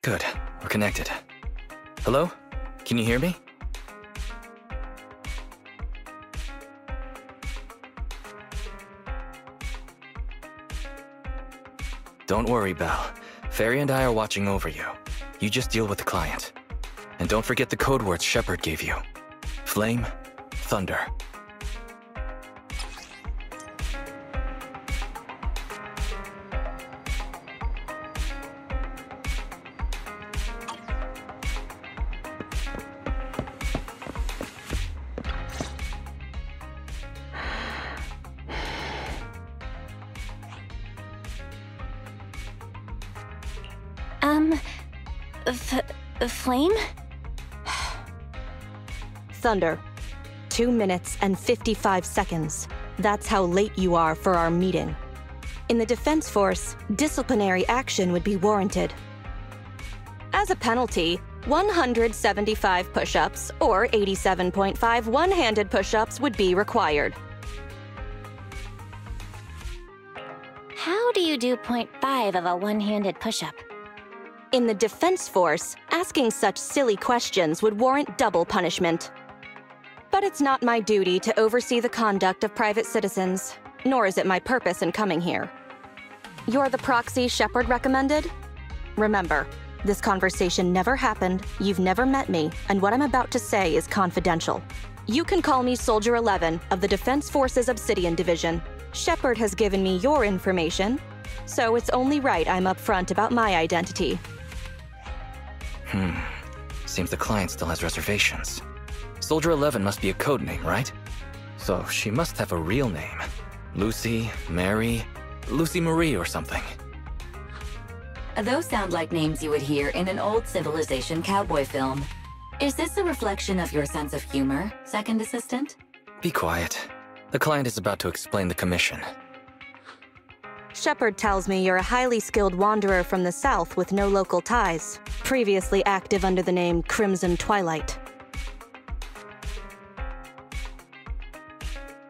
Good. We're connected. Hello? Can you hear me? Don't worry, Belle. Fairy and I are watching over you. You just deal with the client. And don't forget the code words Shepard gave you. Flame, thunder. Flame? Thunder. 2 minutes and 55 seconds. That's how late you are for our meeting. In the Defense Force, disciplinary action would be warranted. As a penalty, 175 push-ups or 87.5 one-handed push-ups would be required. How do you do 0.5 of a one-handed push-up? In the Defense Force, asking such silly questions would warrant double punishment. But it's not my duty to oversee the conduct of private citizens, nor is it my purpose in coming here. You're the proxy Shepard recommended? Remember, this conversation never happened, you've never met me, and what I'm about to say is confidential. You can call me Soldier 11 of the Defense Force's Obsidian Division. Shepard has given me your information, so it's only right I'm upfront about my identity. Seems the client still has reservations. Soldier 11 must be a code name, right? So she must have a real name. Lucy, Mary, Lucy Marie or something. Those sound like names you would hear in an old civilization cowboy film. Is this a reflection of your sense of humor, second assistant? Be quiet. The client is about to explain the commission. Shepard tells me you're a highly skilled wanderer from the south with no local ties, previously active under the name Crimson Twilight.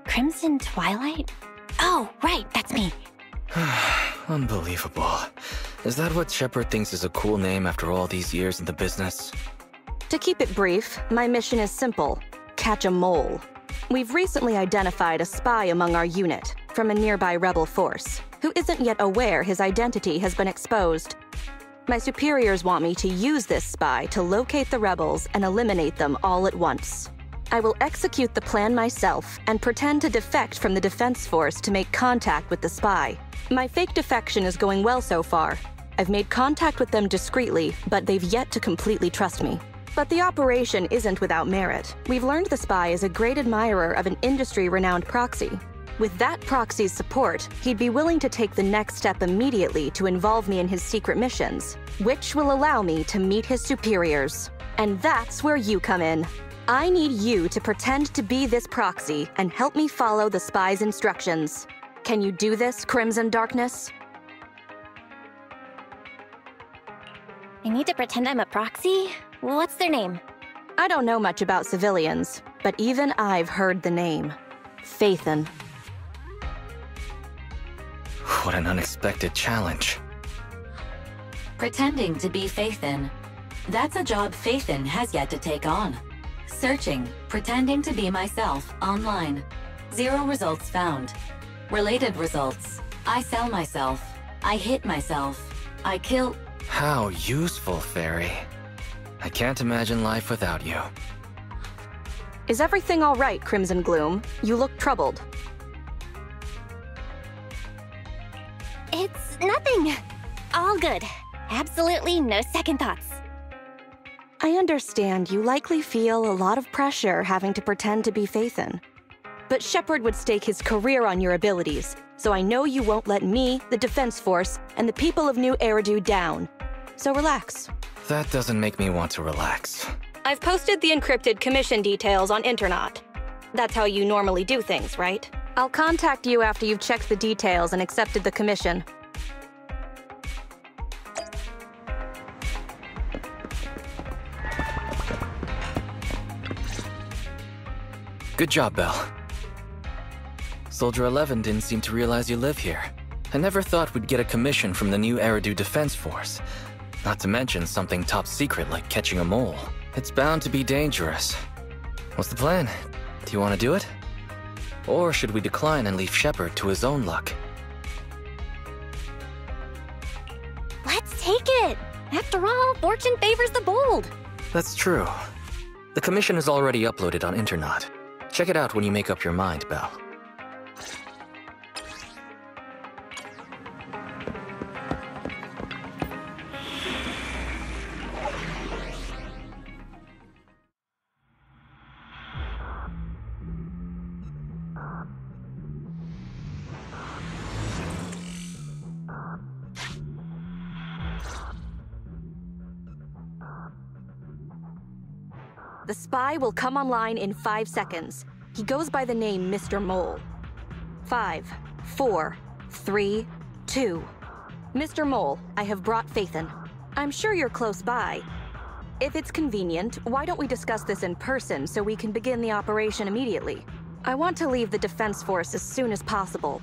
Crimson Twilight? Oh, right, that's me. Unbelievable. Is that what Shepard thinks is a cool name after all these years in the business? To keep it brief, my mission is simple: catch a mole. We've recently identified a spy among our unit from a nearby rebel force who isn't yet aware his identity has been exposed. My superiors want me to use this spy to locate the rebels and eliminate them all at once. I will execute the plan myself and pretend to defect from the Defense Force to make contact with the spy. My fake defection is going well so far. I've made contact with them discreetly, but they've yet to completely trust me. But the operation isn't without merit. We've learned the spy is a great admirer of an industry-renowned proxy. With that proxy's support, he'd be willing to take the next step immediately to involve me in his secret missions, which will allow me to meet his superiors. And that's where you come in. I need you to pretend to be this proxy and help me follow the spy's instructions. Can you do this, Crimson Darkness? I need to pretend I'm a proxy? What's their name? I don't know much about civilians, but even I've heard the name. Phaethon. What an unexpected challenge. Pretending to be Phaethon. That's a job Phaethon has yet to take on. Searching, pretending to be myself online. 0 results found. Related results. I sell myself. I hit myself. I kill... How useful, Fairy. I can't imagine life without you. Is everything all right, Crimson Gloom? You look troubled. It's nothing. All good. Absolutely no second thoughts. I understand you likely feel a lot of pressure having to pretend to be Phaethon. But Shepard would stake his career on your abilities, so I know you won't let me, the Defense Force, and the people of New Eridu down. So relax. That doesn't make me want to relax. I've posted the encrypted commission details on Internet. That's how you normally do things, right? I'll contact you after you've checked the details and accepted the commission. Good job, Belle. Soldier 11 didn't seem to realize you live here. I never thought we'd get a commission from the New Eridu Defense Force. Not to mention something top secret like catching a mole. It's bound to be dangerous. What's the plan? Do you want to do it? Or should we decline and leave Shepard to his own luck? Let's take it! After all, fortune favors the bold. That's true. The commission is already uploaded on Internet. Check it out when you make up your mind, Belle. The spy will come online in 5 seconds. He goes by the name Mr. Mole. 5, 4, 3, 2. Mr. Mole, I have brought Faithin. I'm sure you're close by. If it's convenient, why don't we discuss this in person so we can begin the operation immediately? I want to leave the Defense Force as soon as possible.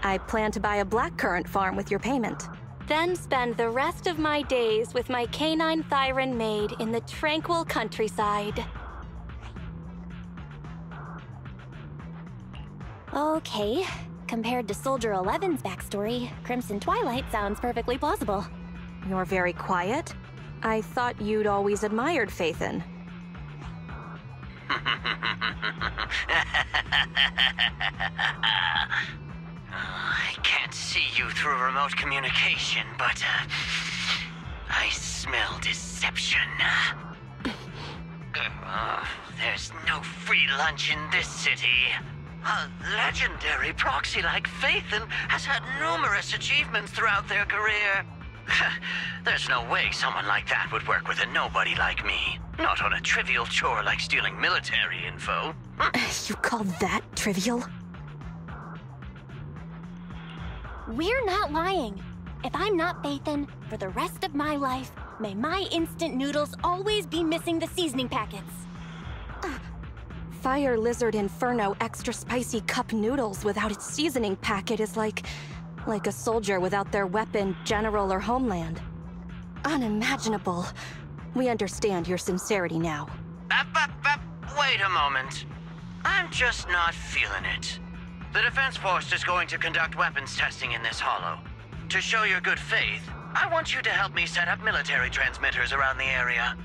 I plan to buy a blackcurrant farm with your payment. Then spend the rest of my days with my canine Thyran maid in the tranquil countryside. Okay. Compared to Soldier 11's backstory, Crimson Twilight sounds perfectly plausible. You're very quiet. I thought you'd always admired Faithin. I can't see you through remote communication, but I smell deception. There's no free lunch in this city. A legendary proxy like Faithin has had numerous achievements throughout their career. There's no way someone like that would work with a nobody like me. Not on a trivial chore like stealing military info. You call that trivial? We're not lying. If I'm not Faithin, for the rest of my life, may my instant noodles always be missing the seasoning packets. Fire Lizard Inferno extra spicy cup noodles without its seasoning packet is like a soldier without their weapon, general, or homeland. Unimaginable. We understand your sincerity now. Wait a moment. I'm just not feeling it. The Defense Force is going to conduct weapons testing in this hollow. To show your good faith, I want you to help me set up military transmitters around the area.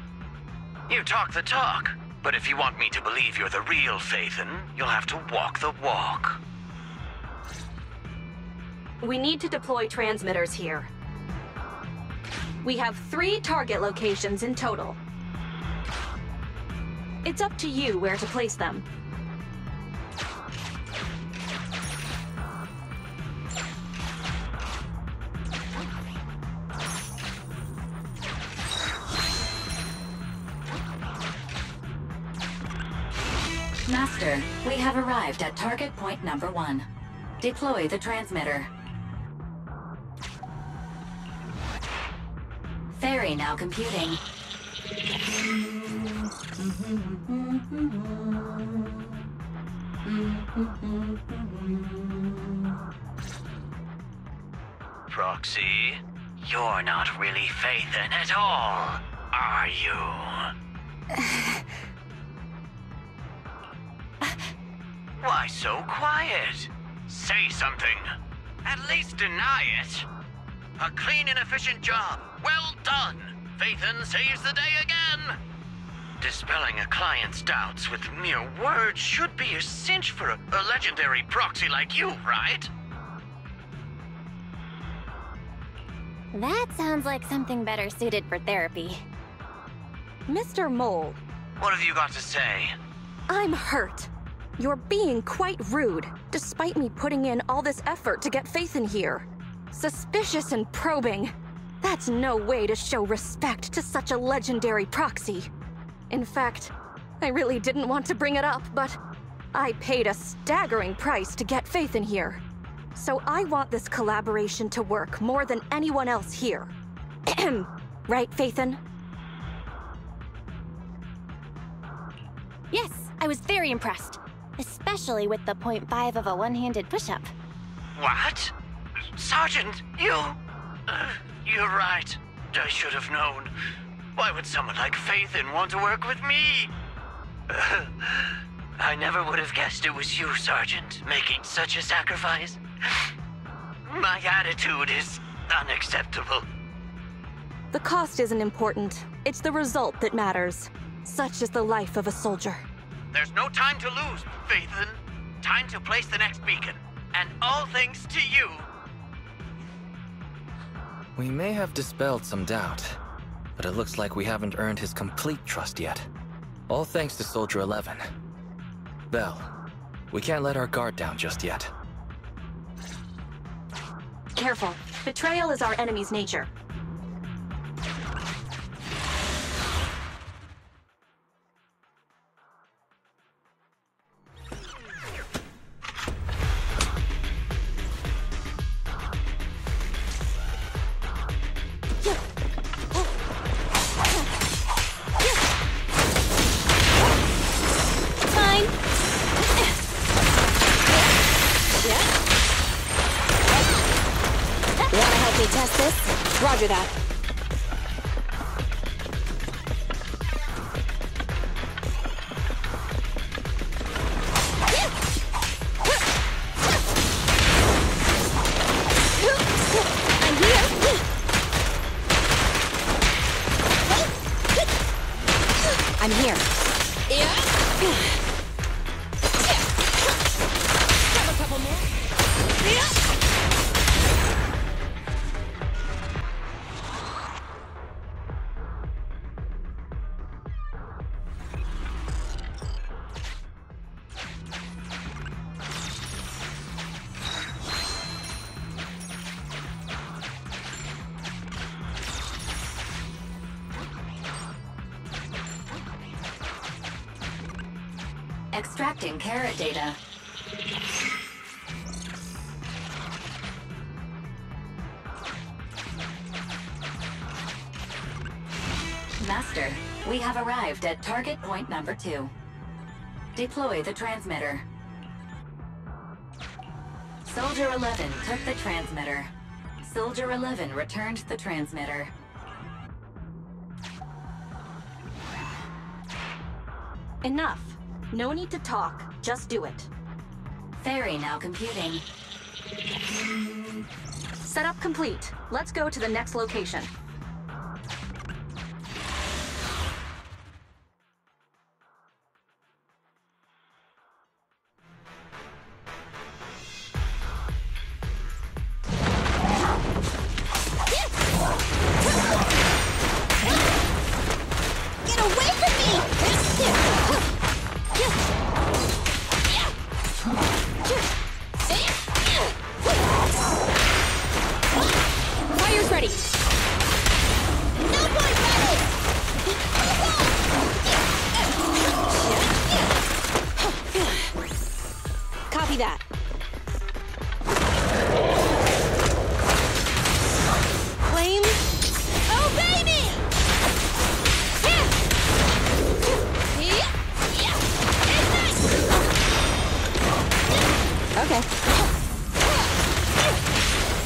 You talk the talk, but if you want me to believe you're the real Faithin, you'll have to walk the walk. We need to deploy transmitters here. We have 3 target locations in total. It's up to you where to place them. Master, we have arrived at target point number 1. Deploy the transmitter. Ferry now computing. Proxy, you're not really Faithin at all, are you? Why so quiet? Say something. At least deny it. A clean and efficient job. Well done. Faithin saves the day again. Dispelling a client's doubts with mere words should be a cinch for a legendary proxy like you, right? That sounds like something better suited for therapy. Mr. Mole, What have you got to say? I'm hurt. You're being quite rude, despite me putting in all this effort to get Faithin here. Suspicious and probing. That's no way to show respect to such a legendary proxy. In fact, I really didn't want to bring it up, but I paid a staggering price to get Faithin here. So I want this collaboration to work more than anyone else here. Right, Faithin? Yes, I was very impressed. Especially with the 0.5 of a one-handed push-up. What? Sergeant, you... you're right. I should have known. Why would someone like Faithin want to work with me? I never would have guessed it was you, Sergeant, making such a sacrifice. My attitude is unacceptable. The cost isn't important. It's the result that matters. Such is the life of a soldier. There's no time to lose, Faithin. Time to place the next beacon. And all thanks to you. We may have dispelled some doubt, but it looks like we haven't earned his complete trust yet. All thanks to Soldier 11. Belle, we can't let our guard down just yet. Careful. Betrayal is our enemy's nature. Test this? Roger that. I'm here. I'm here. Grab a couple more. Extracting carrot data. Master, we have arrived at target point number 2. Deploy the transmitter. Soldier 11 took the transmitter. Soldier 11 returned the transmitter. Enough. No need to talk. Just do it. Ferry now computing. Setup complete. Let's go to the next location. Get away from me! Fire's ready! No point ready! Copy that. Flames, obey me! Okay.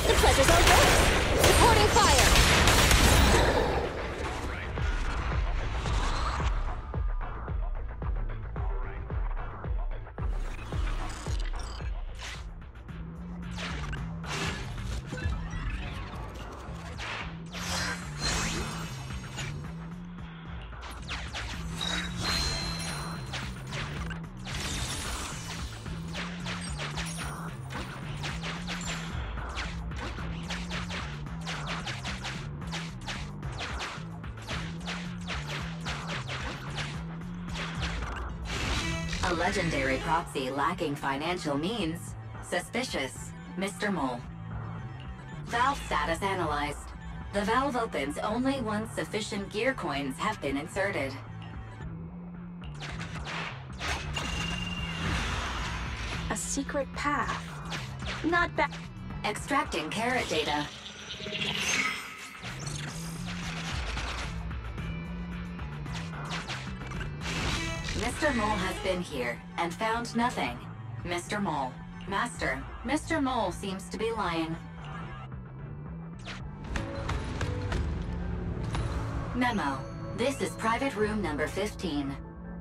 The pleasure's all yours. Supporting fire. A legendary proxy lacking financial means. Suspicious. Mr. Mole. Valve status analyzed. The valve opens only once sufficient gear coins have been inserted. A secret path. Not bad. Extracting carrot data. Mr. Mole has been here and found nothing. Mr. Mole. Master, Mr. Mole seems to be lying. Memo. This is private room number 15.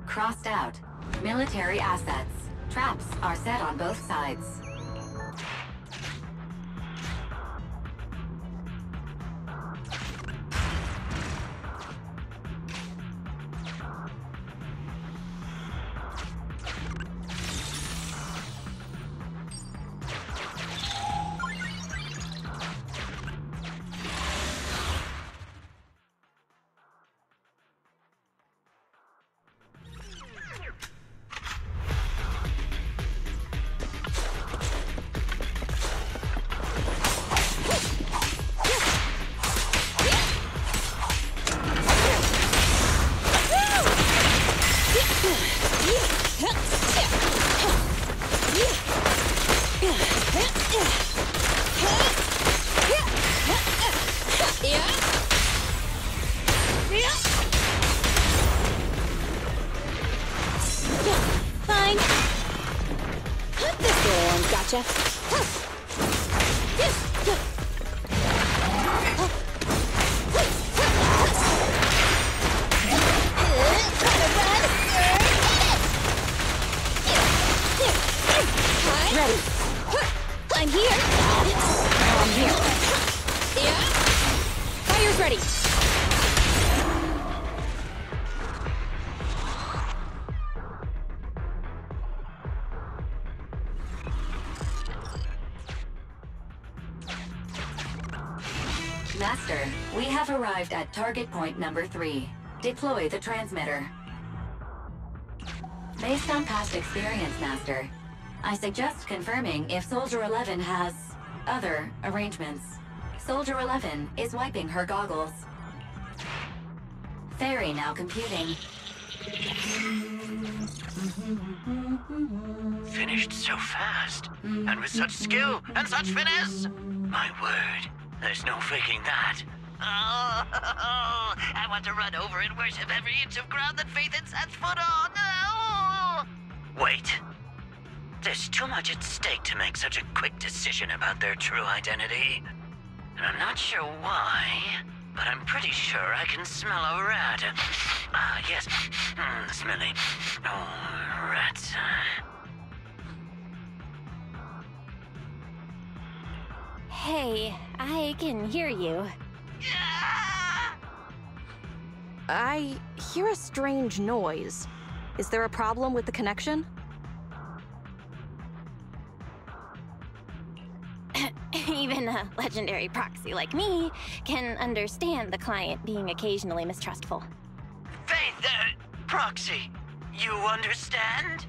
Crossed out. Military assets. Traps are set on both sides. Fine. This one, gotcha. Ready. I'm here. I'm here. Yeah. Fire's ready. Master, we have arrived at target point number 3. Deploy the transmitter. Based on past experience, Master, I suggest confirming if Soldier 11 has other arrangements. Soldier 11 is wiping her goggles. Fairy now computing. Finished so fast, and with such skill and such finesse. My word, there's no faking that. Oh, I want to run over and worship every inch of ground that Phaethon sets foot on. Oh. Wait. There's too much at stake to make such a quick decision about their true identity. And I'm not sure why, but I'm pretty sure I can smell a rat. Ah, yes. Smelly. Oh, rats. Hey, I can hear you. I hear a strange noise. Is there a problem with the connection? Even a legendary proxy like me can understand the client being occasionally mistrustful. Faith, Proxy, you understand?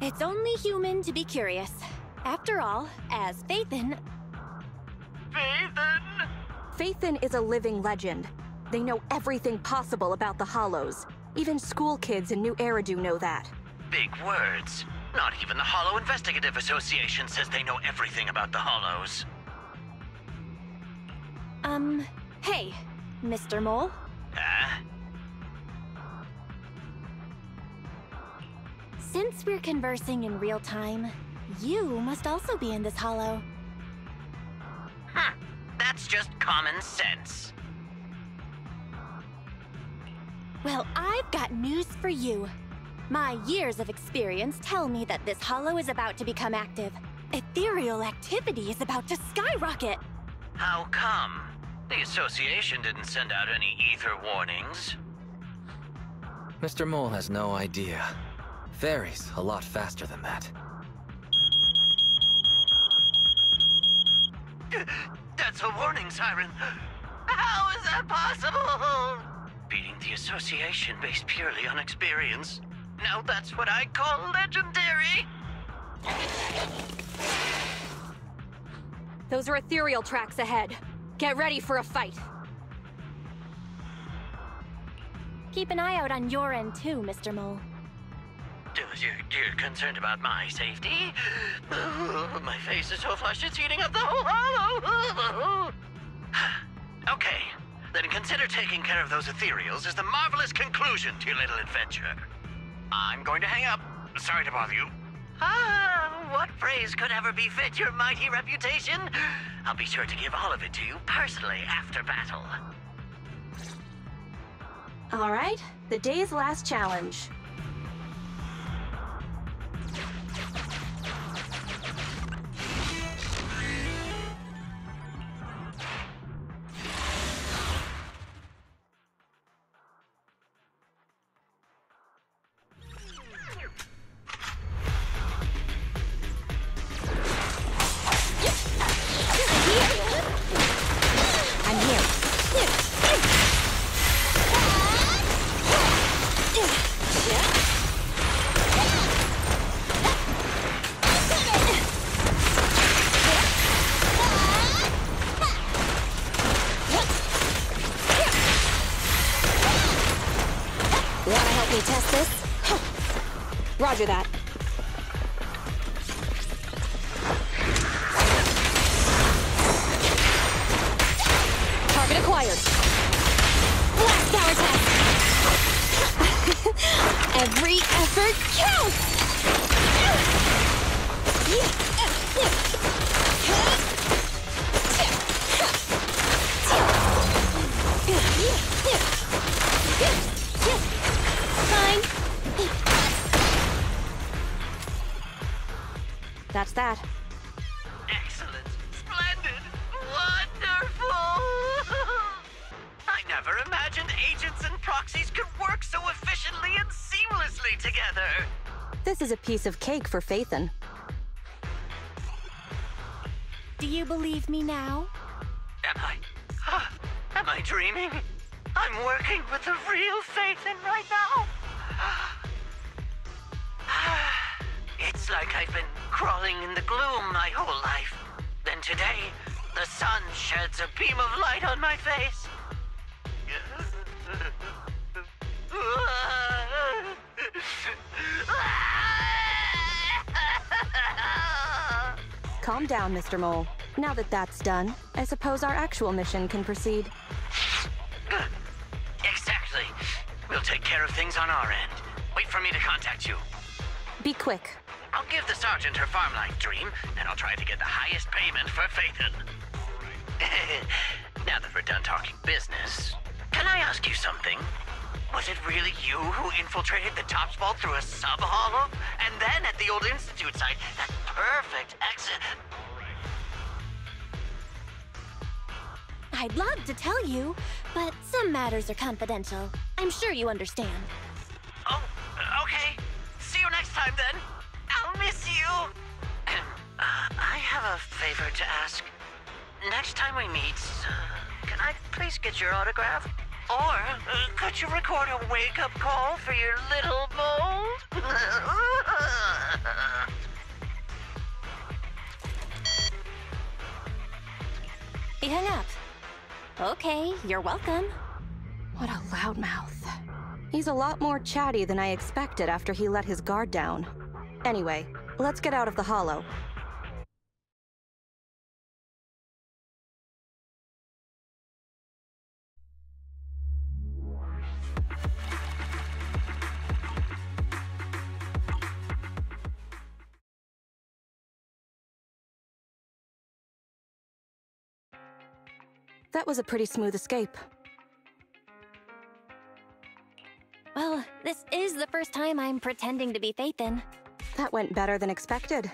It's only human to be curious. After all, as Phaethon... Phaethon? Phaethon is a living legend. They know everything possible about the Hollows. Even school kids in New Eridu know that. Big words. Not even the Hollow Investigative Association says they know everything about the Hollows. Hey, Mr. Mole? Since we're conversing in real time, you must also be in this hollow. That's just common sense. Well, I've got news for you. My years of experience tell me that this hollow is about to become active. Ethereal activity is about to skyrocket. How come? The Association didn't send out any ether warnings. Mr. Mole has no idea. Fairy's a lot faster than that. That's a warning siren. How is that possible? Beating the Association based purely on experience. Now that's what I call legendary. Those are ethereal tracks ahead. Get ready for a fight. Keep an eye out on your end too, Mr. Mole. You're concerned about my safety? My face is so flushed it's eating up the whole hollow. Okay, then consider taking care of those ethereals as the marvelous conclusion to your little adventure. I'm going to hang up. Sorry to bother you. what praise could ever befit your mighty reputation? I'll be sure to give all of it to you personally after battle. All right, the day's last challenge. Test this? Roger that. Target acquired. Blast power test! Every effort counts! Fine. That's that. Excellent. Splendid. Wonderful. I never imagined agents and proxies could work so efficiently and seamlessly together. This is a piece of cake for Phaethon. Do you believe me now? Am I dreaming? I'm working with the real Phaethon right now. It's like I've been crawling in the gloom my whole life. Then today, the sun sheds a beam of light on my face. Calm down, Mr. Mole. Now that that's done, I suppose our actual mission can proceed. Exactly. We'll take care of things on our end. Wait for me to contact you. Be quick. I'll give the sergeant her farm life dream, and I'll try to get the highest payment for Phaethon. Now that we're done talking business, can I ask you something? Was it really you who infiltrated the Topps vault through a sub-hollow? And then at the old Institute site, that perfect exit... I'd love to tell you, but some matters are confidential. I'm sure you understand. Oh, okay. See you next time, then. I'll miss you. I have a favor to ask. Next time we meet, can I please get your autograph? Or could you record a wake-up call for your little mold? He hung up. Okay, you're welcome. What a loudmouth. He's a lot more chatty than I expected after he let his guard down. Anyway, let's get out of the hollow. That was a pretty smooth escape. Well, this is the first time I'm pretending to be Phaethon. That went better than expected.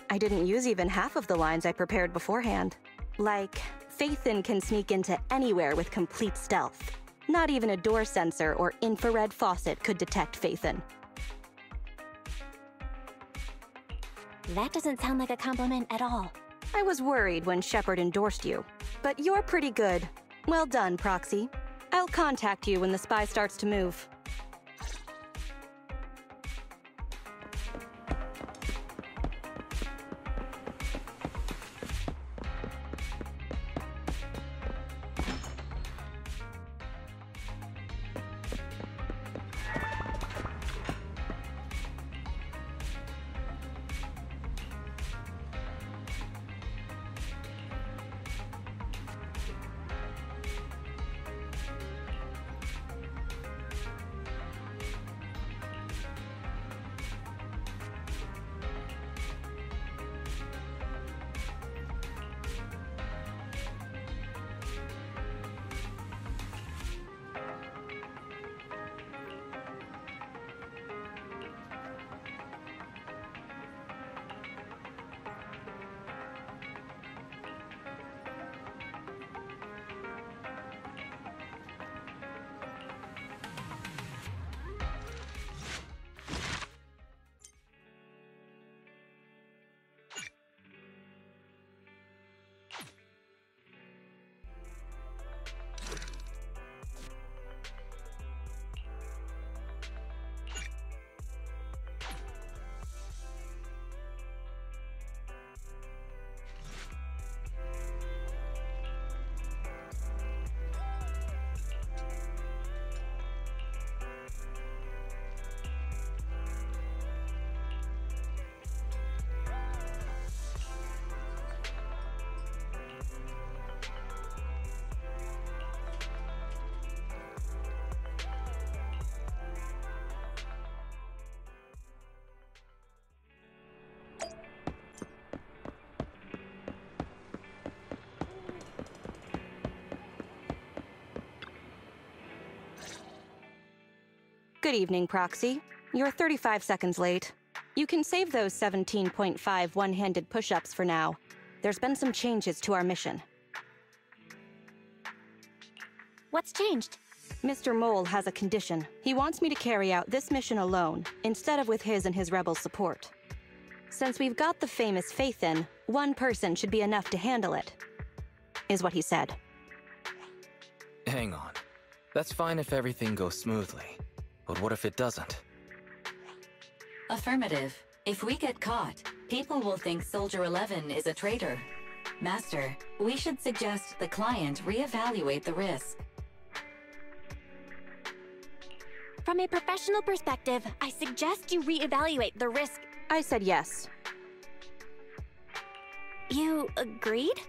I didn't use even half of the lines I prepared beforehand. Like, Phaethon can sneak into anywhere with complete stealth. Not even a door sensor or infrared faucet could detect Phaethon. That doesn't sound like a compliment at all. I was worried when Shepard endorsed you, but you're pretty good. Well done, Proxy. I'll contact you when the spy starts to move. Good evening, Proxy. You're 35 seconds late. You can save those 17.5 one-handed push-ups for now. There's been some changes to our mission. What's changed? Mr. Mole has a condition. He wants me to carry out this mission alone, instead of with his and his rebel support. Since we've got the famous Faith in, one person should be enough to handle it, is what he said. Hang on. That's fine if everything goes smoothly. But what if it doesn't? Affirmative. If we get caught, people will think Soldier 11 is a traitor. Master, we should suggest the client reevaluate the risk. From a professional perspective, I suggest you reevaluate the risk. I said yes. You agreed?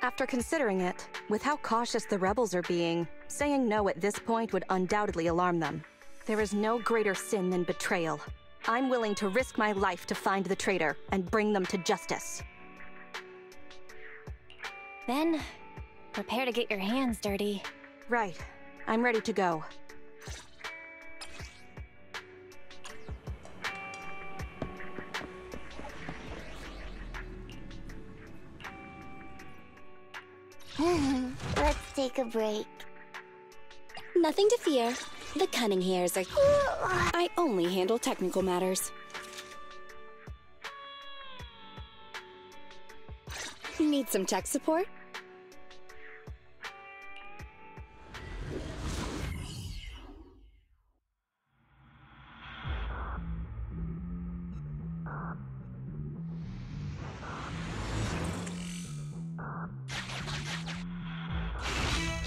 After considering it, with how cautious the rebels are being, saying no at this point would undoubtedly alarm them. There is no greater sin than betrayal. I'm willing to risk my life to find the traitor and bring them to justice. Then, prepare to get your hands dirty. Right. I'm ready to go. Let's take a break. Nothing to fear. The cunning hairs are... I only handle technical matters. Need some tech support?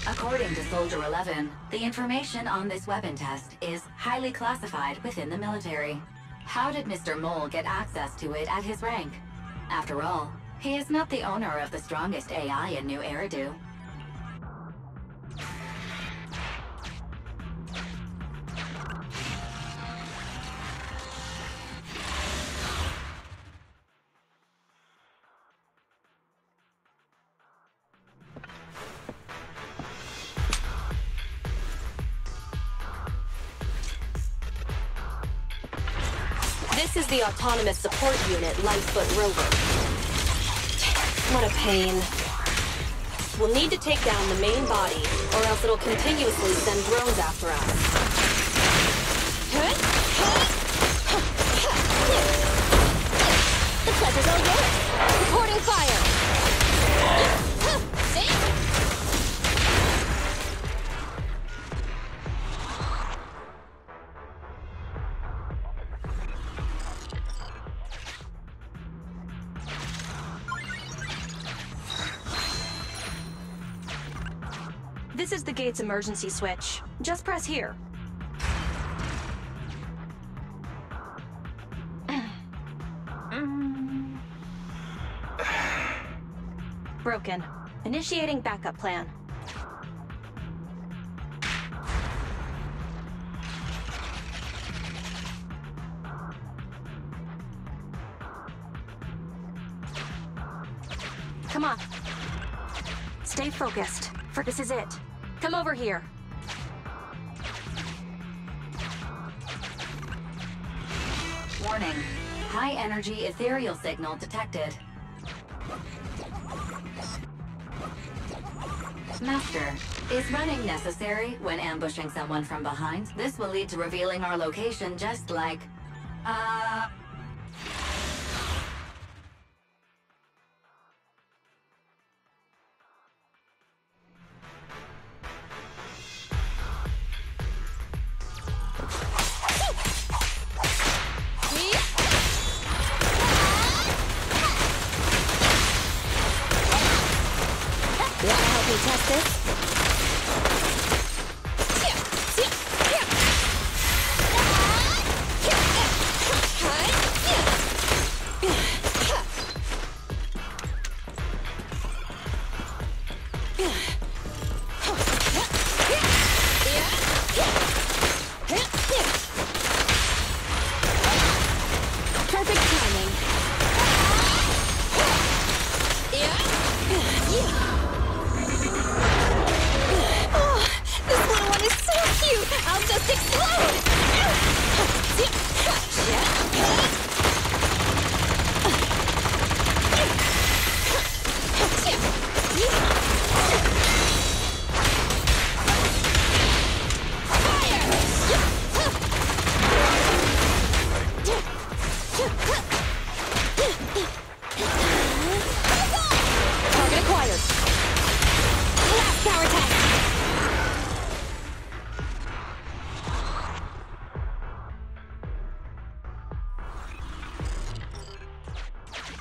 According to Soldier 11, the information on this weapon test is highly classified within the military. How did Mr. Mole get access to it at his rank? After all, he is not the owner of the strongest AI in New Eridu. This is the Autonomous Support Unit Lightfoot rover. What a pain. We'll need to take down the main body, or else it'll continuously send drones after us. The pleasure's all yours. Reporting fire. This is the gate's emergency switch. Just press here. Broken. Initiating backup plan. Come on. Stay focused, for this is it. Come over here. Warning. High-energy ethereal signal detected. Master, is running necessary when ambushing someone from behind? This will lead to revealing our location just like... Wanna help me test this? Perfect timing.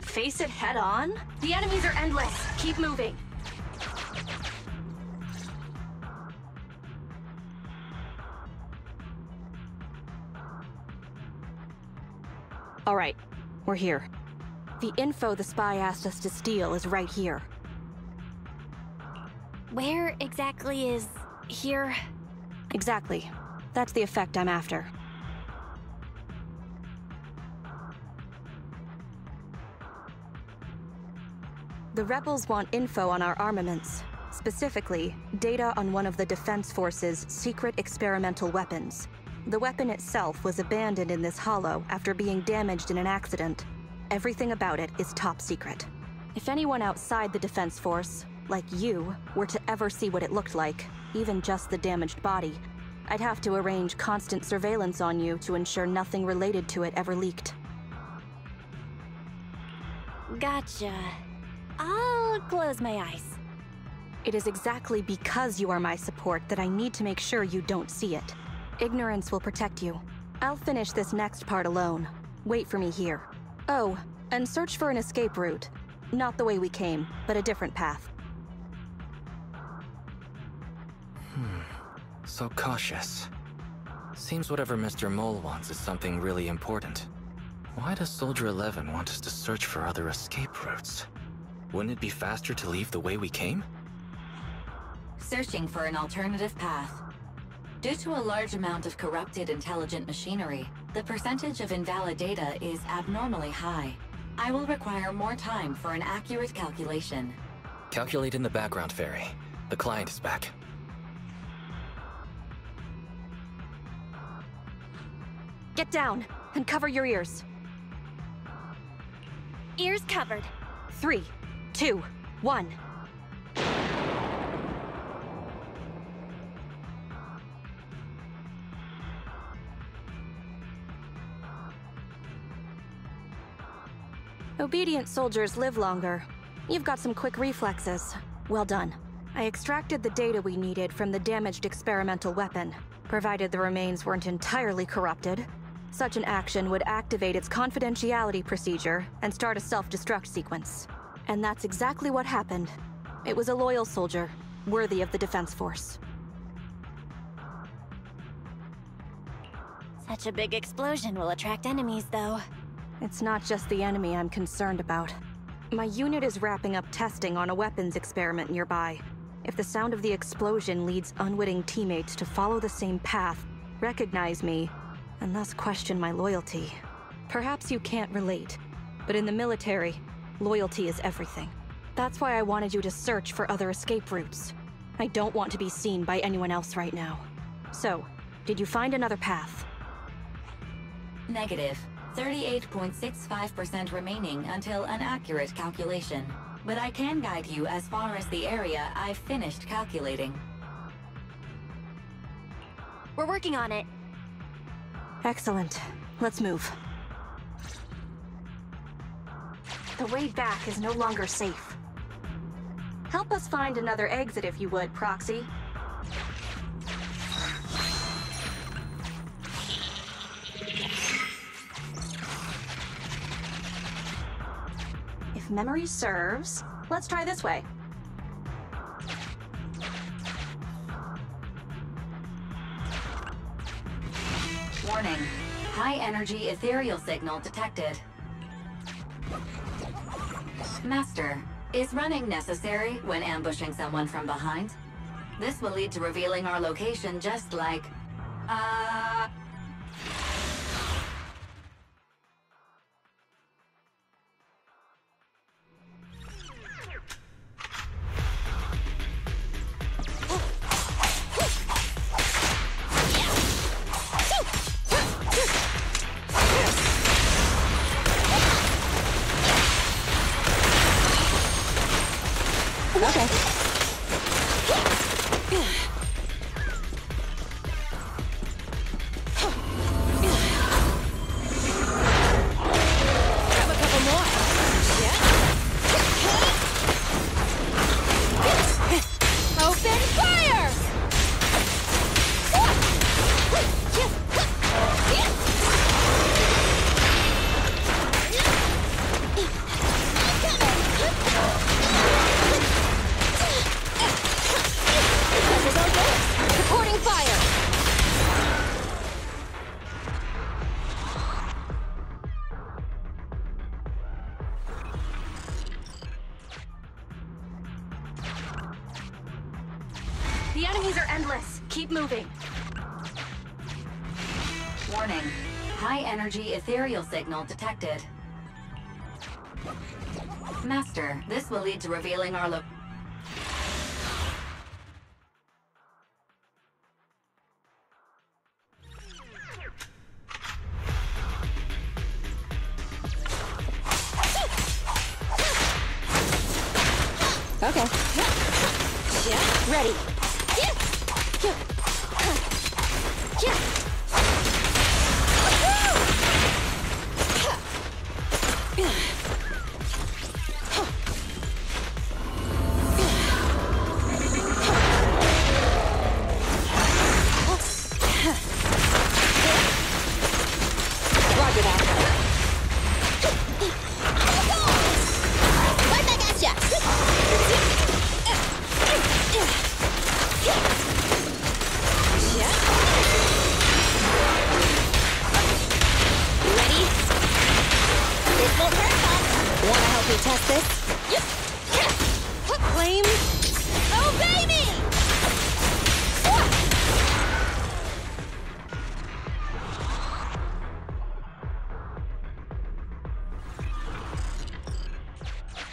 Face it head on? The enemies are endless. Keep moving. All right, we're here. The info the spy asked us to steal is right here. Where exactly is here? Exactly. That's the effect I'm after. The rebels want info on our armaments. Specifically, data on one of the Defense Force's secret experimental weapons. The weapon itself was abandoned in this hollow after being damaged in an accident. Everything about it is top secret. If anyone outside the Defense Force, like you, were to ever see what it looked like, even just the damaged body, I'd have to arrange constant surveillance on you to ensure nothing related to it ever leaked. Gotcha. I'll close my eyes. It is exactly because you are my support that I need to make sure you don't see it. Ignorance will protect you. I'll finish this next part alone. Wait for me here. Oh, and search for an escape route. Not the way we came, but a different path. So cautious. Seems whatever Mr. Mole wants is something really important. Why does Soldier 11 want us to search for other escape routes? Wouldn't it be faster to leave the way we came? Searching for an alternative path. Due to a large amount of corrupted intelligent machinery, the percentage of invalid data is abnormally high. I will require more time for an accurate calculation. Calculate in the background, Fairy. The client is back. Get down, and cover your ears. Ears covered. 3, 2, 1. Obedient soldiers live longer. You've got some quick reflexes. Well done. I extracted the data we needed from the damaged experimental weapon, provided the remains weren't entirely corrupted. Such an action would activate its confidentiality procedure and start a self-destruct sequence. And that's exactly what happened. It was a loyal soldier, worthy of the Defense Force. Such a big explosion will attract enemies, though. It's not just the enemy I'm concerned about. My unit is wrapping up testing on a weapons experiment nearby. If the sound of the explosion leads unwitting teammates to follow the same path, recognize me, and thus question my loyalty. Perhaps you can't relate, but in the military, loyalty is everything. That's why I wanted you to search for other escape routes. I don't want to be seen by anyone else right now. So, did you find another path? Negative. 38.65% remaining until an accurate calculation. But I can guide you as far as the area I've finished calculating. We're working on it. Excellent. Let's move. The way back is no longer safe. Help us find another exit if you would, Proxy. If memory serves, let's try this way. Warning. High-energy ethereal signal detected. Master, is running necessary when ambushing someone from behind? This will lead to revealing our location just like... The enemies are endless. Keep moving. Warning. High energy ethereal signal detected. Master, this will lead to revealing our Okay. Ready. Roger that. Right back at ya. Ready? This won't hurt much. Wanna help me test this? Flame. Oh, baby!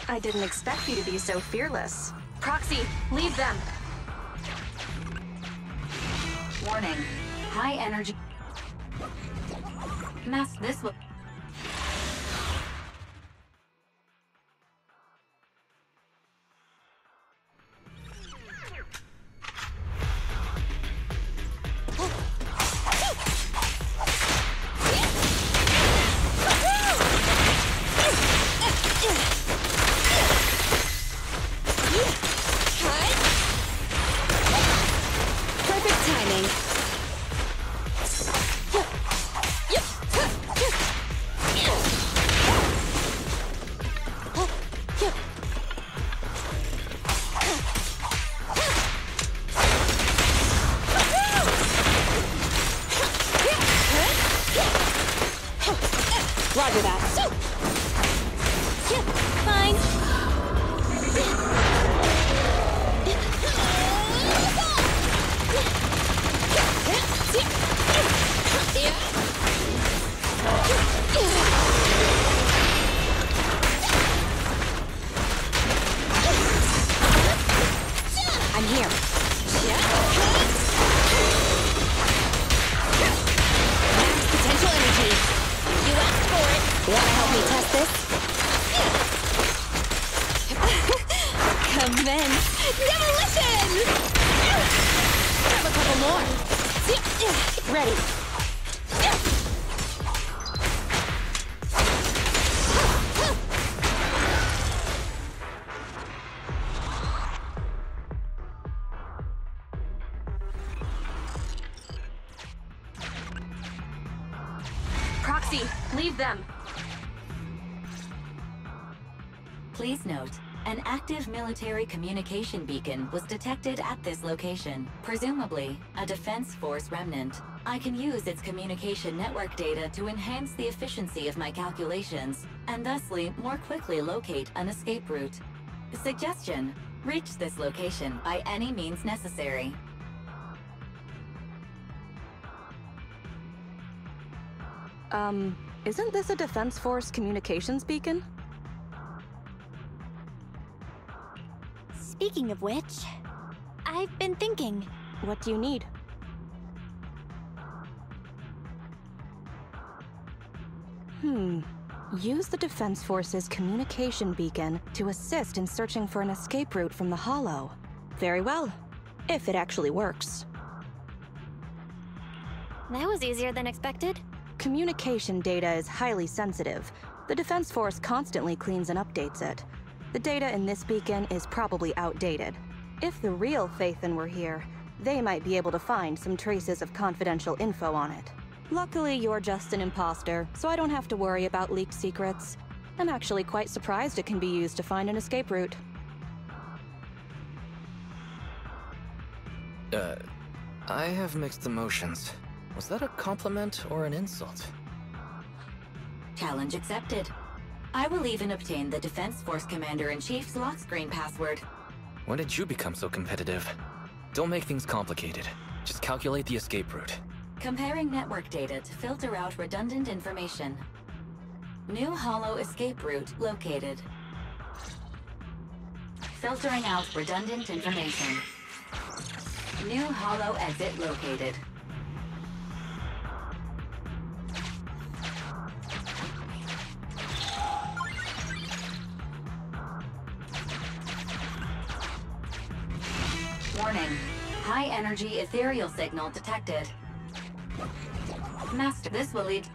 I didn't expect you to be so fearless. Proxy, leave them. warning. High energy. This will. Roger that. Fine. I'm here. Max potential energy. You asked for it. Wanna help me test this? Commence demolition! Grab a couple more. Ready. Proxy, leave them. Please note, an active military communication beacon was detected at this location, presumably a Defense Force remnant. I can use its communication network data to enhance the efficiency of my calculations, and thusly more quickly locate an escape route. Suggestion: reach this location by any means necessary. Isn't this a Defense Force communications beacon? Speaking of which, I've been thinking. What do you need? Use the Defense Force's communication beacon to assist in searching for an escape route from the Hollow. Very well, if it actually works. That was easier than expected. Communication data is highly sensitive. The Defense Force constantly cleans and updates it. The data in this beacon is probably outdated. If the real Phaethon were here, they might be able to find some traces of confidential info on it. Luckily, you're just an imposter, so I don't have to worry about leaked secrets. I'm actually quite surprised it can be used to find an escape route. I have mixed emotions. Was that a compliment or an insult? Challenge accepted. I will even obtain the Defense Force Commander-in-Chief's lock screen password. When did you become so competitive? Don't make things complicated. Just calculate the escape route. Comparing network data to filter out redundant information. New hollow escape route located. Filtering out redundant information. New hollow exit located. Warning. High energy ethereal signal detected. Master, this will lead...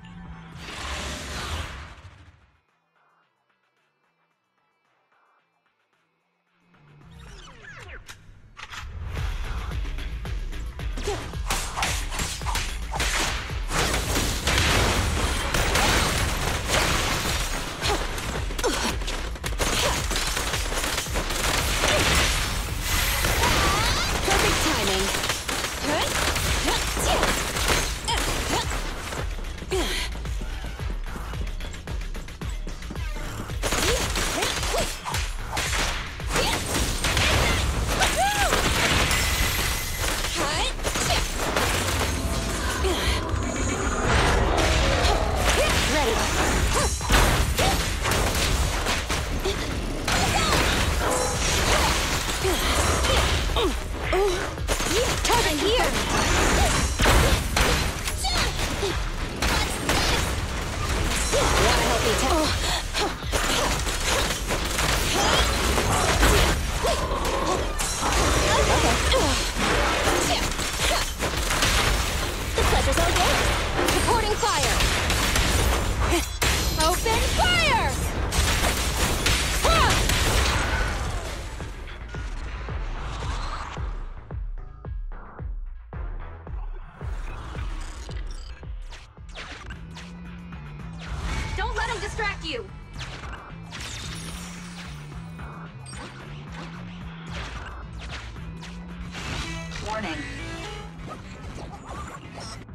Warning.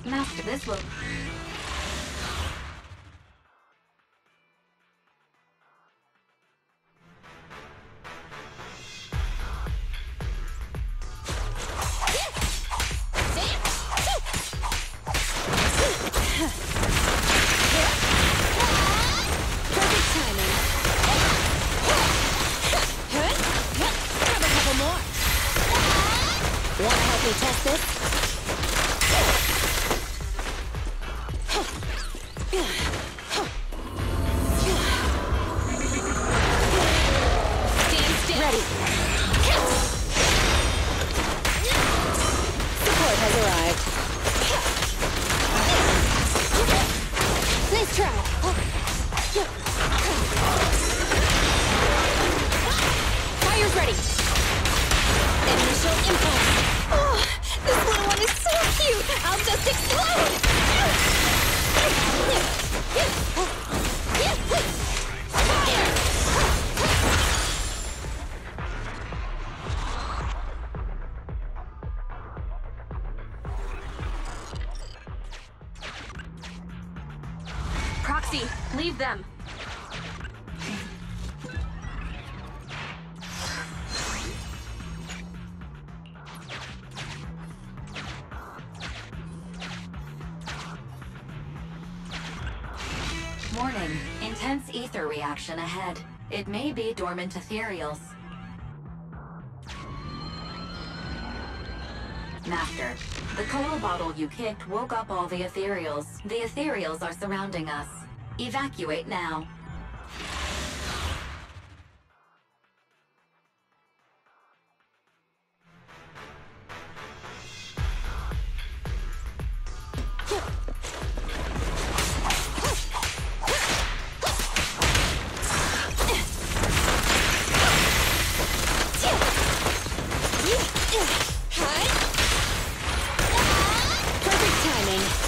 Master, this will... Leave them. Warning. Intense ether reaction ahead. It may be dormant ethereals. Master, the cola bottle you kicked woke up all the ethereals. The ethereals are surrounding us. Evacuate now. Perfect timing.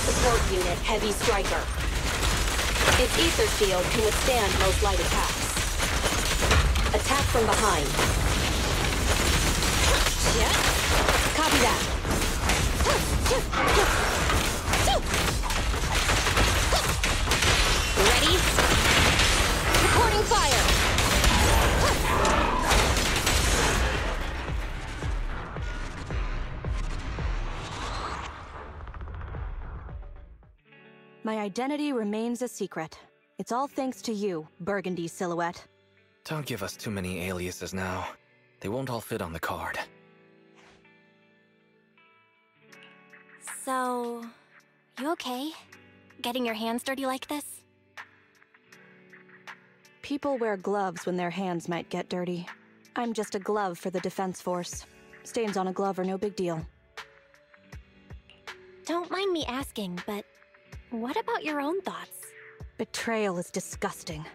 Support Unit Heavy Striker. Its ether field can withstand most light attacks. Attack from behind. Yeah. Copy that. Ready? Reporting fire! My identity remains a secret. It's all thanks to you, Burgundy Silhouette. Don't give us too many aliases now. They won't all fit on the card. So, you okay? Getting your hands dirty like this? People wear gloves when their hands might get dirty. I'm just a glove for the Defense Force. Stains on a glove are no big deal. Don't mind me asking, but what about your own thoughts? Betrayal is disgusting.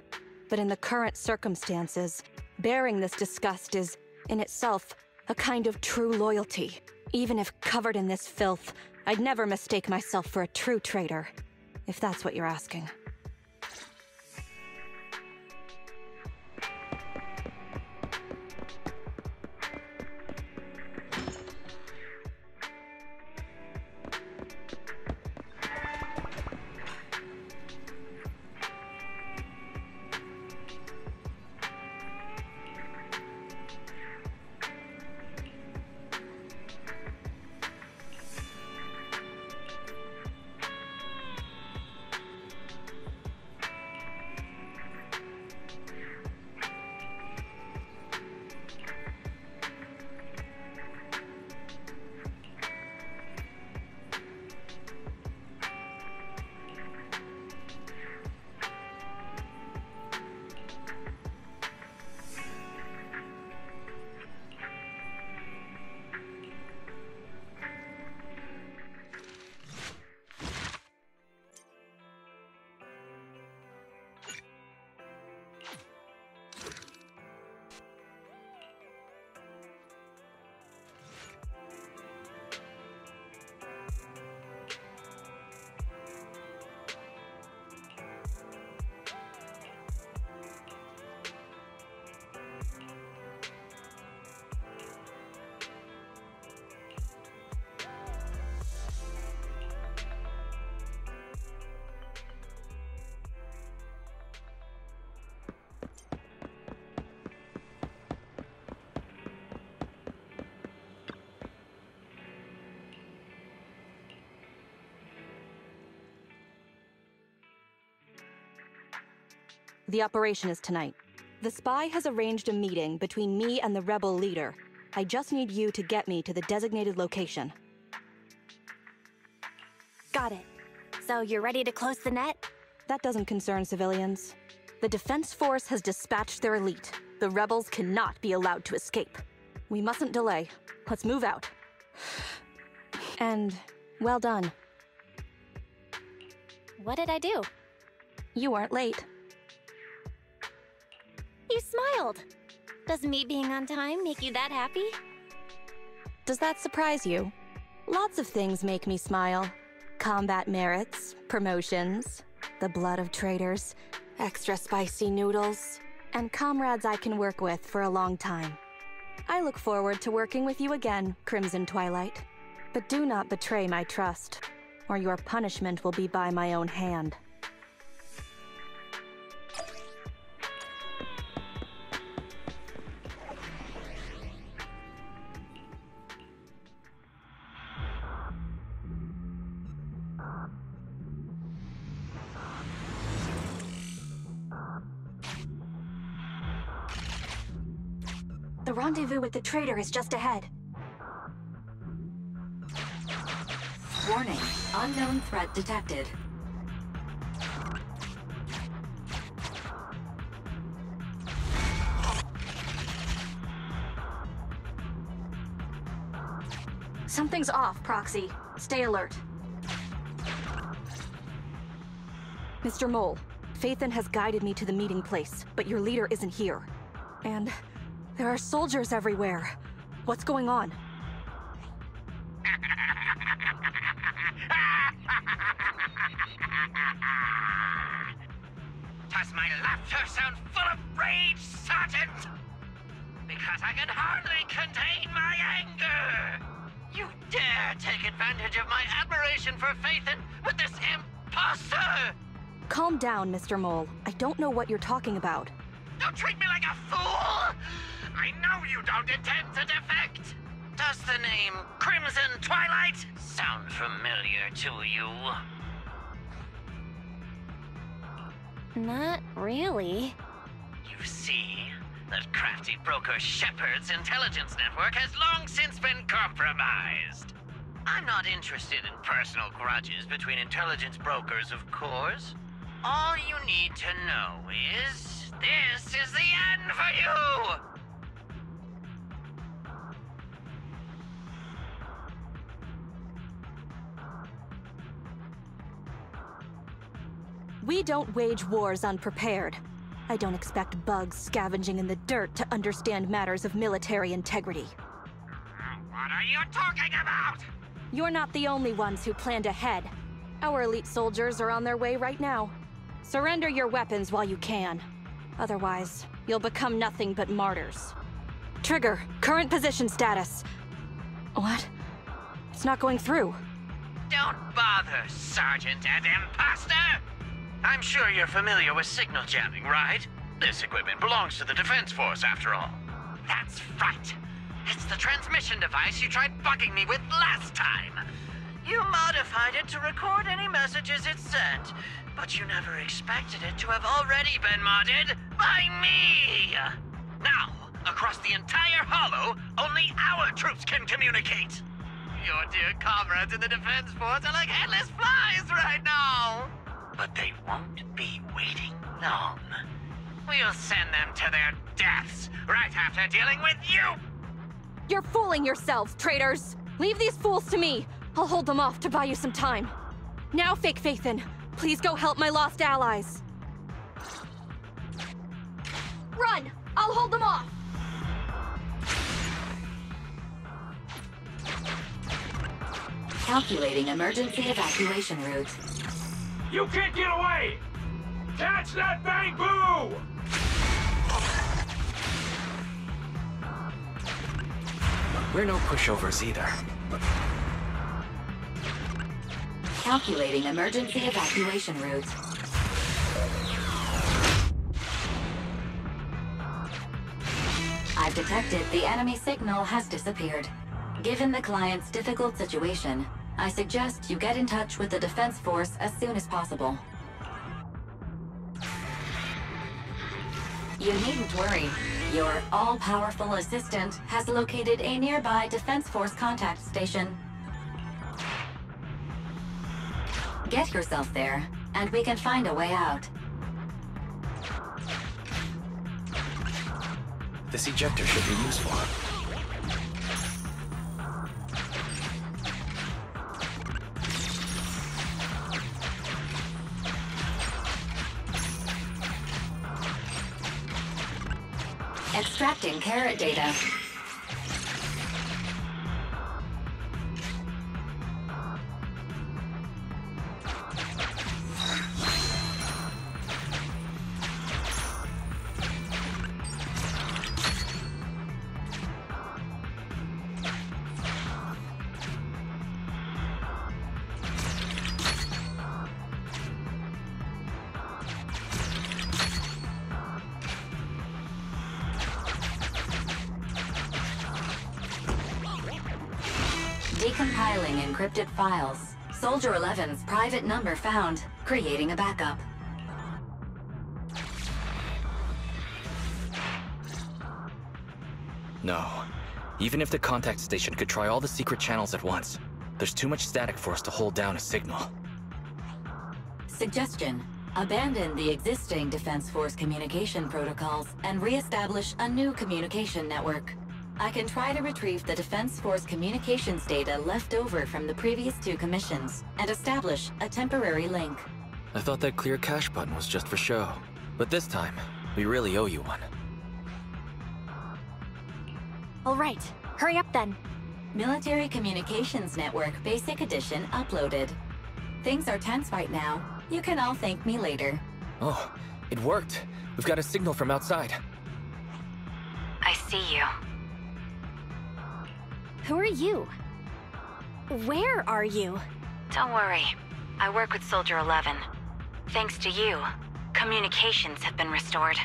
But in the current circumstances, bearing this disgust is, in itself, a kind of true loyalty. Even if covered in this filth, I'd never mistake myself for a true traitor, if that's what you're asking. The operation is tonight. The spy has arranged a meeting between me and the rebel leader. I just need you to get me to the designated location. Got it. So you're ready to close the net? That doesn't concern civilians. The Defense Force has dispatched their elite. The rebels cannot be allowed to escape. We mustn't delay. Let's move out. And well done. What did I do? You weren't late. You smiled. Does me being on time make you that happy? Does that surprise you? Lots of things make me smile. Combat merits, promotions, the blood of traitors, extra spicy noodles, and comrades I can work with for a long time. I look forward to working with you again, Crimson Twilight. But do not betray my trust, or your punishment will be by my own hand. The rendezvous with the traitor is just ahead. Warning, unknown threat detected. Something's off, Proxy. Stay alert. Mr. Mole, Phaethon has guided me to the meeting place, but your leader isn't here. And there are soldiers everywhere. What's going on? Does my laughter sound full of rage, Sergeant? Because I can hardly contain my anger! You dare take advantage of my admiration for Phaethon with this imposter! Calm down, Mr. Mole. I don't know what you're talking about. Don't treat me like a fool! I know you don't intend to defect! Does the name Crimson Twilight sound familiar to you? Not really. You see, that crafty broker Shepard's intelligence network has long since been compromised. I'm not interested in personal grudges between intelligence brokers, of course. All you need to know is, this is the end for you! We don't wage wars unprepared. I don't expect bugs scavenging in the dirt to understand matters of military integrity. What are you talking about? You're not the only ones who planned ahead. Our elite soldiers are on their way right now. Surrender your weapons while you can. Otherwise, you'll become nothing but martyrs. Trigger, current position status. What? It's not going through. Don't bother, Sergeant and Imposter! I'm sure you're familiar with signal jamming, right? This equipment belongs to the Defense Force, after all. That's right. It's the transmission device you tried bugging me with last time. You modified it to record any messages it sent, but you never expected it to have already been modded by me! Now, across the entire Hollow, only our troops can communicate! Your dear comrades in the Defense Force are like headless flies right now! But they won't be waiting long. We'll send them to their deaths right after dealing with you! You're fooling yourselves, traitors! Leave these fools to me! I'll hold them off to buy you some time. Now, Fake Phaethon, please go help my lost allies. Run! I'll hold them off! Calculating emergency evacuation route. You can't get away! Catch that bang boo! We're no pushovers either. Calculating emergency evacuation route. I've detected the enemy signal has disappeared. Given the client's difficult situation, I suggest you get in touch with the Defense Force as soon as possible. You needn't worry. Your all-powerful assistant has located a nearby Defense Force contact station. Get yourself there, and we can find a way out. This ejector should be useful. Extracting carrot data. Decompiling encrypted files. Soldier 11's private number found, creating a backup. No. Even if the contact station could try all the secret channels at once, there's too much static for us to hold down a signal. Suggestion: abandon the existing Defense Force communication protocols and re-establish a new communication network. I can try to retrieve the Defense Force communications data left over from the previous 2 commissions and establish a temporary link. I thought that clear cache button was just for show. But this time, we really owe you one. All right, hurry up then. Military Communications Network Basic Edition uploaded. Things are tense right now. You can all thank me later. Oh, It worked. We've got a signal from outside. I see you. Who are you? Where are you? Don't worry. I work with Soldier 11. Thanks to you, communications have been restored.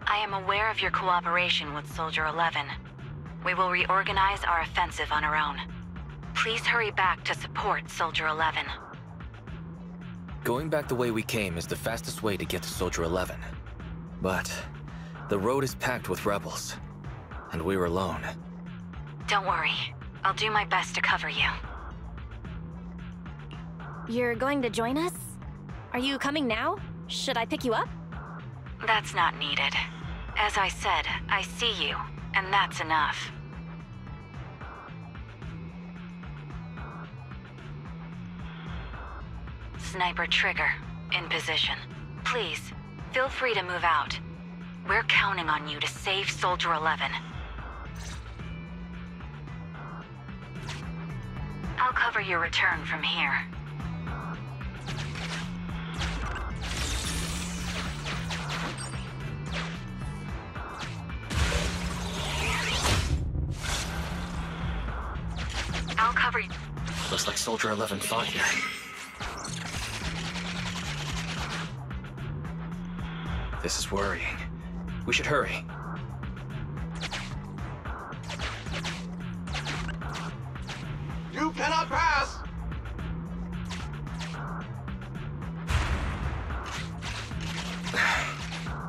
I am aware of your cooperation with Soldier 11. We will reorganize our offensive on our own. Please hurry back to support Soldier 11. Going back the way we came is the fastest way to get to Soldier 11. But the road is packed with rebels, and we're alone. Don't worry. I'll do my best to cover you. You're going to join us? Are you coming now? Should I pick you up? That's not needed. As I said, I see you, and that's enough. Sniper trigger, in position. Please, feel free to move out. We're counting on you to save Soldier 11. I'll cover your return from here. I'll cover you. Looks like Soldier 11 fought here. This is worrying. We should hurry. You cannot pass!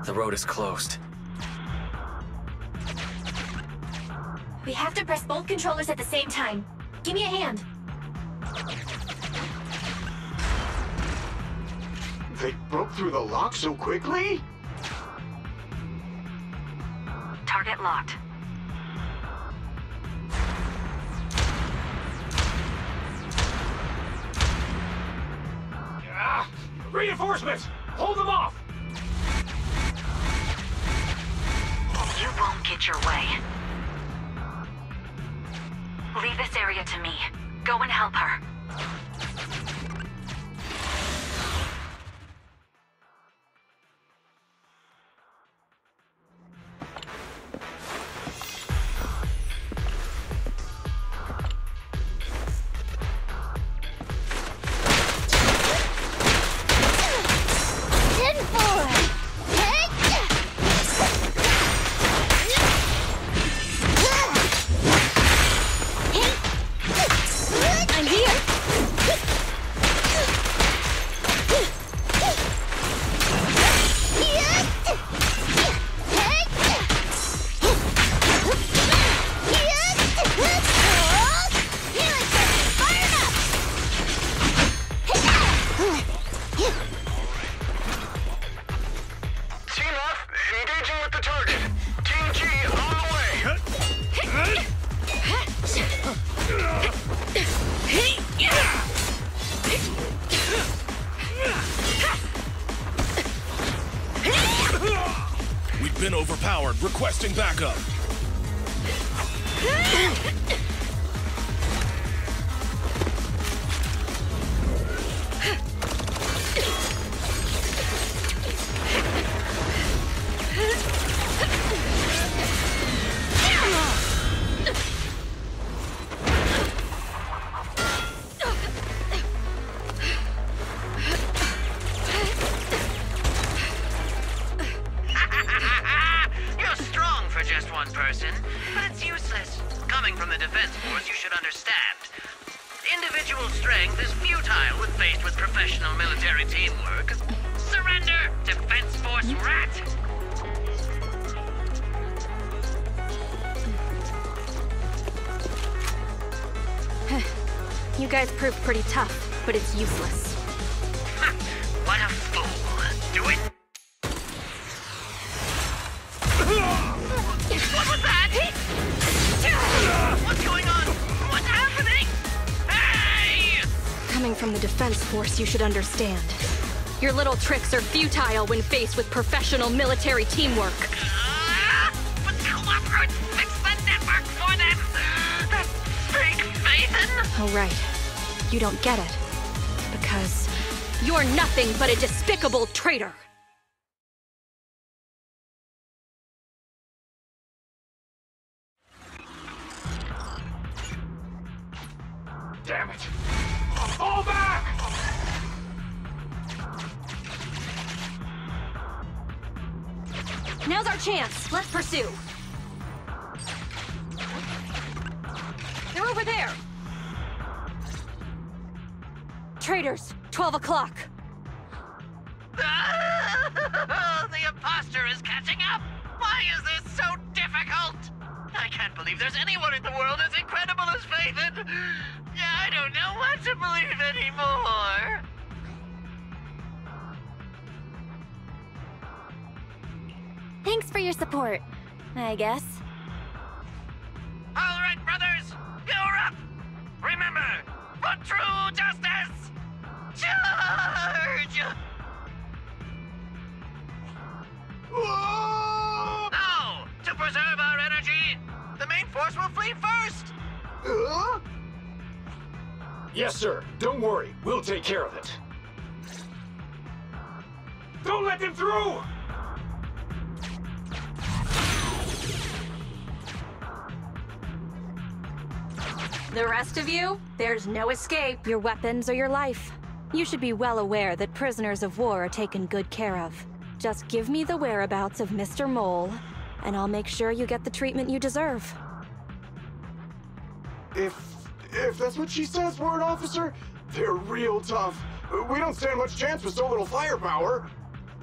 The road is closed. We have to press both controllers at the same time. Give me a hand. They broke through the lock so quickly? Target locked. Ah, reinforcements! Hold them off! You won't get your way. Leave this area to me. Go and help her. We've been overpowered. Requesting backup. Person, but it's useless. Coming from the Defense Force, you should understand. Individual strength is futile when faced with professional military teamwork. Surrender, Defense Force rat! You guys proved pretty tough, but it's useless. Ha! What a fool. Do it! What was that? What's going on? What's happening? Hey! Coming from the Defense Force, you should understand. Your little tricks are futile when faced with professional military teamwork. But cooperate, fix the network for them! That fake Nathan! Oh, right. You don't get it. Because you're nothing but a despicable traitor. Damn it! Fall back! Now's our chance. Let's pursue. They're over there. Traitors, 12 o'clock. The imposter is catching up! Why is this so difficult? I can't believe there's anyone in the world as incredible as Faithin! Yeah, I don't know what to believe anymore! Thanks for your support, I guess. All right, brothers! You're up! Remember, for true justice! Charge! No! To preserve our energy, the main force will flee first! Yes, sir. Don't worry. We'll take care of it. Don't let them through! The rest of you, there's no escape. Your weapons or your life. You should be well aware that prisoners of war are taken good care of. Just give me the whereabouts of Mr. Mole, and I'll make sure you get the treatment you deserve. If that's what she says, Warrant Officer, they're real tough. We don't stand much chance with so little firepower.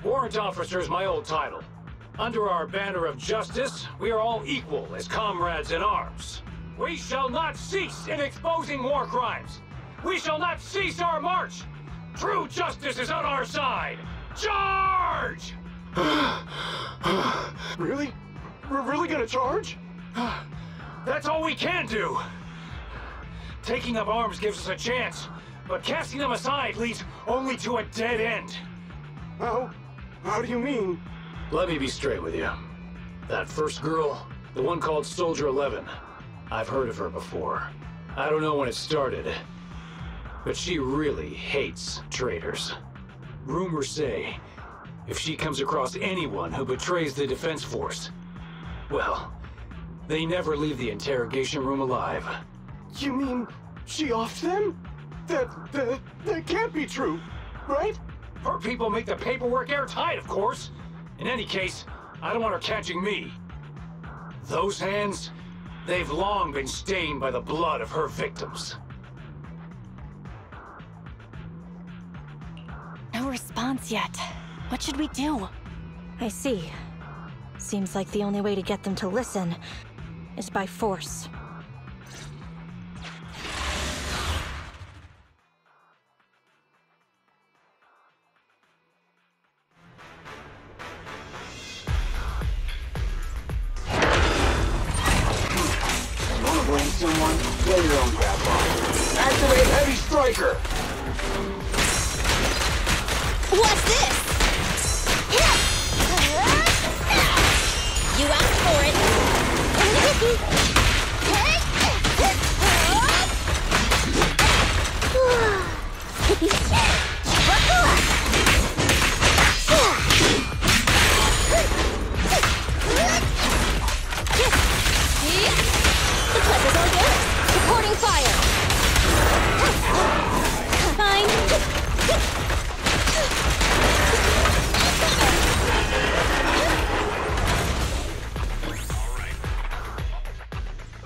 Warrant Officer is my old title. Under our banner of justice, we are all equal as comrades in arms. We shall not cease in exposing war crimes. We shall not cease our march. True justice is on our side. Charge! Really? We're really gonna charge? That's all we can do. Taking up arms gives us a chance, but casting them aside leads only to a dead end. How do you mean? Let me be straight with you. That first girl, the one called Soldier 11, I've heard of her before. I don't know when it started, but she really hates traitors. Rumors say, if she comes across anyone who betrays the defense force, well, they never leave the interrogation room alive. You mean she offed them? That can't be true, right? Her people make the paperwork airtight, of course. In any case, I don't want her catching me. Those hands, they've long been stained by the blood of her victims. No response yet. What should we do? I see. Seems like the only way to get them to listen is by force. Wanna blame someone? Play your own crap on. Activate Heavy Striker! What's this? You asked for it. The pleasure's all yours. Supporting fire. Fine. I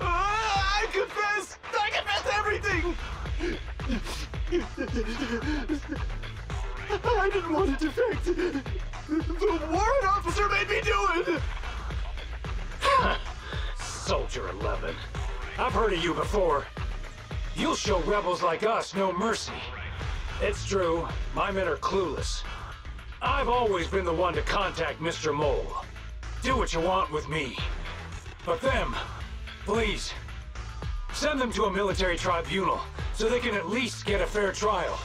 confess everything! I didn't want to defect. The warrant officer made me do it! Soldier 11. I've heard of you before. You'll show rebels like us no mercy. It's true, my men are clueless. I've always been the one to contact Mr. Mole. Do what you want with me. But them, please, send them to a military tribunal so they can at least get a fair trial.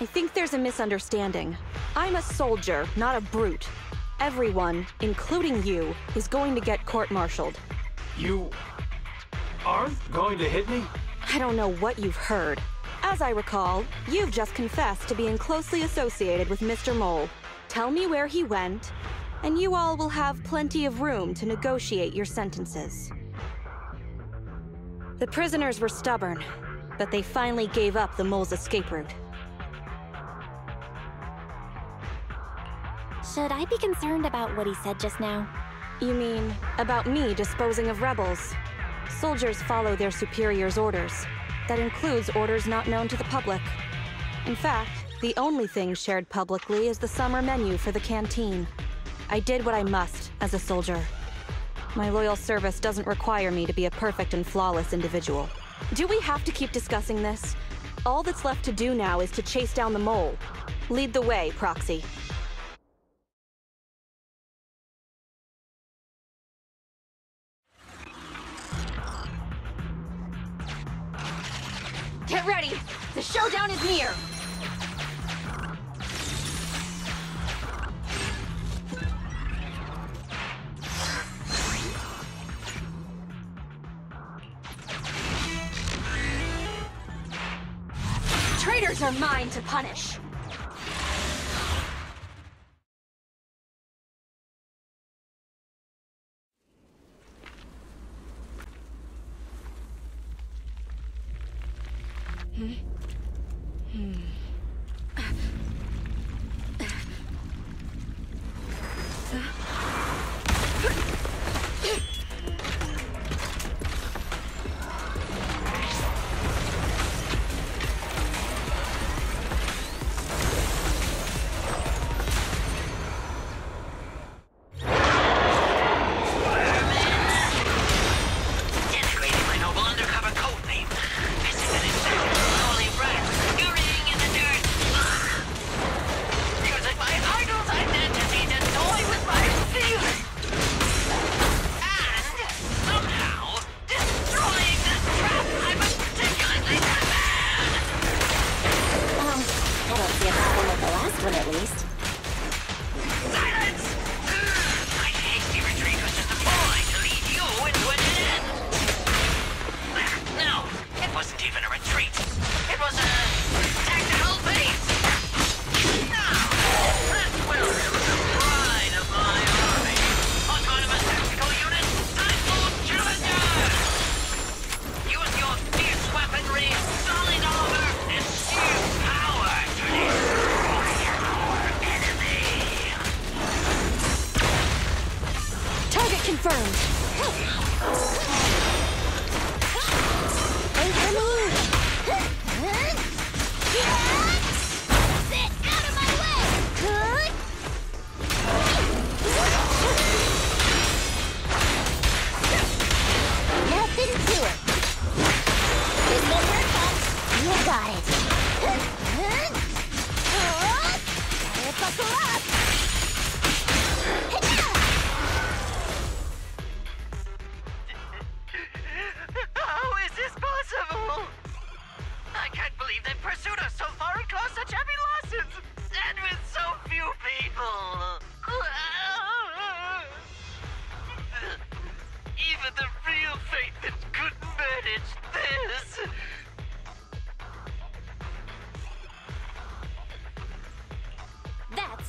I think there's a misunderstanding. I'm a soldier, not a brute. Everyone, including you, is going to get court-martialed. You aren't going to hit me? I don't know what you've heard. As I recall, you've just confessed to being closely associated with Mr. Mole. Tell me where he went, and you all will have plenty of room to negotiate your sentences. The prisoners were stubborn, but they finally gave up the mole's escape route. Should I be concerned about what he said just now? You mean, about me disposing of rebels? Soldiers follow their superiors' orders. That includes orders not known to the public. In fact, the only thing shared publicly is the summer menu for the canteen. I did what I must as a soldier. My loyal service doesn't require me to be a perfect and flawless individual. Do we have to keep discussing this? All that's left to do now is to chase down the mole. Lead the way, Proxy. Get ready! The showdown is near! Traitors are mine to punish!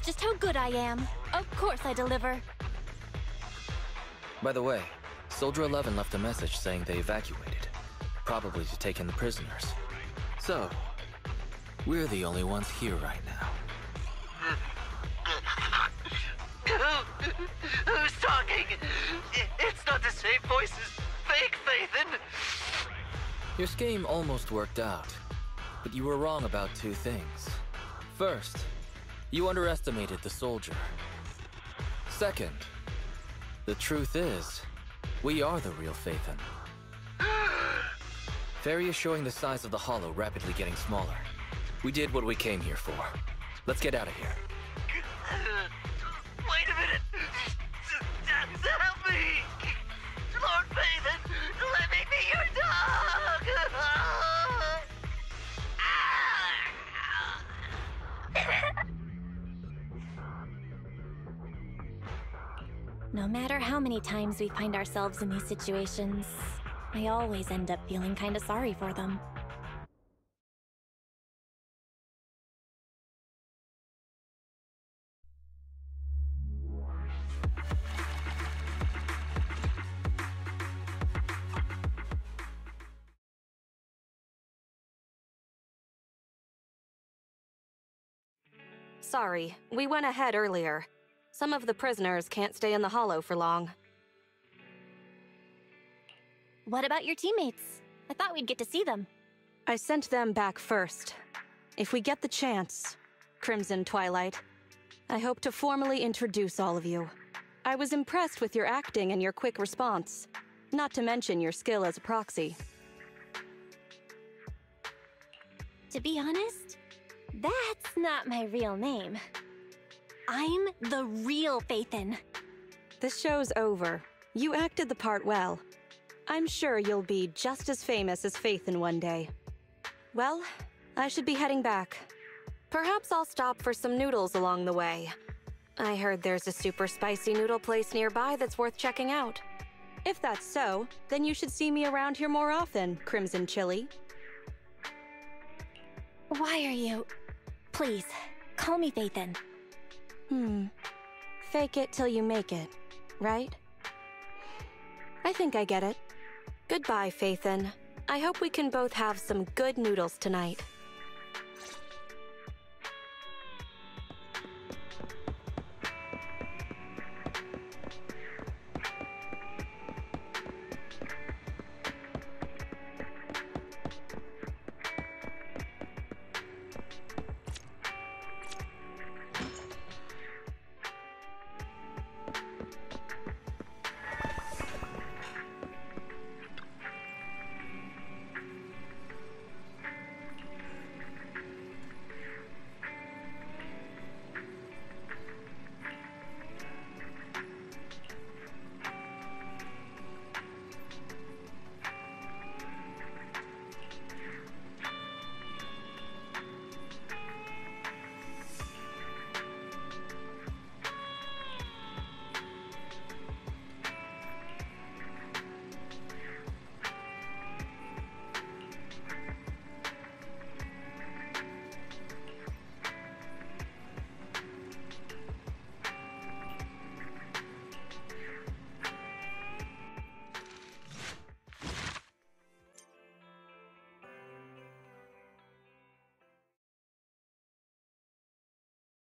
Just how good I am. Of course I deliver. By the way, Soldier 11 left a message saying they evacuated, probably to take in the prisoners. So, we're the only ones here right now. Who's talking? It's not the same voice as fake Fathan. Your scheme almost worked out, but you were wrong about two things. First, you underestimated the soldier. Second, the truth is, we are the real Fathan. Fairy is showing the size of the hollow rapidly getting smaller. We did what we came here for. Let's get out of here. Wait a minute! Help me! Lord Fathan, let me be your dog! No matter how many times we find ourselves in these situations, I always end up feeling kinda sorry for them. Sorry, we went ahead earlier. Some of the prisoners can't stay in the Hollow for long. What about your teammates? I thought we'd get to see them. I sent them back first. If we get the chance, Crimson Twilight, I hope to formally introduce all of you. I was impressed with your acting and your quick response, not to mention your skill as a proxy. To be honest, that's not my real name. I'm the real Phaethon. The show's over. You acted the part well. I'm sure you'll be just as famous as Phaethon one day. Well, I should be heading back. Perhaps I'll stop for some noodles along the way. I heard there's a super spicy noodle place nearby that's worth checking out. If that's so, then you should see me around here more often, Crimson Chili. Why are you... Please, call me Phaethon. Fake it till you make it, right? I think I get it. Goodbye, Phaethon. I hope we can both have some good noodles tonight.